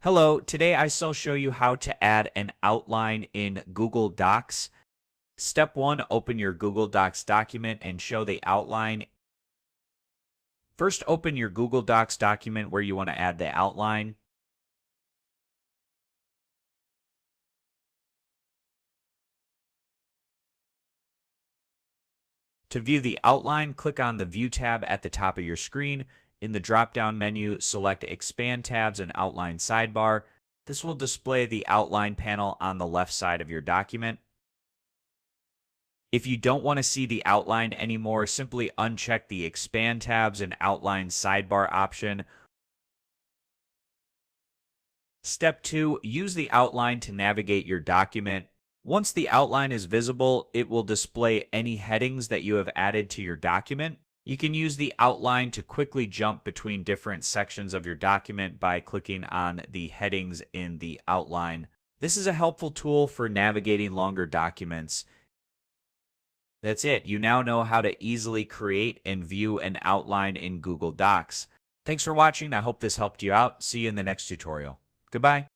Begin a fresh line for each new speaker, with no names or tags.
Hello, today I shall show you how to add an outline in Google Docs. Step 1, open your Google Docs document and show the outline. First, open your Google Docs document where you want to add the outline. To view the outline, click on the View tab at the top of your screen. In the drop-down menu, select Expand Tabs and Outline Sidebar. This will display the outline panel on the left side of your document. If you don't want to see the outline anymore, simply uncheck the Expand Tabs and Outline Sidebar option. Step 2, use the outline to navigate your document. Once the outline is visible, it will display any headings that you have added to your document. You can use the outline to quickly jump between different sections of your document by clicking on the headings in the outline. This is a helpful tool for navigating longer documents. That's it. You now know how to easily create and view an outline in Google Docs. Thanks for watching. I hope this helped you out. See you in the next tutorial. Goodbye.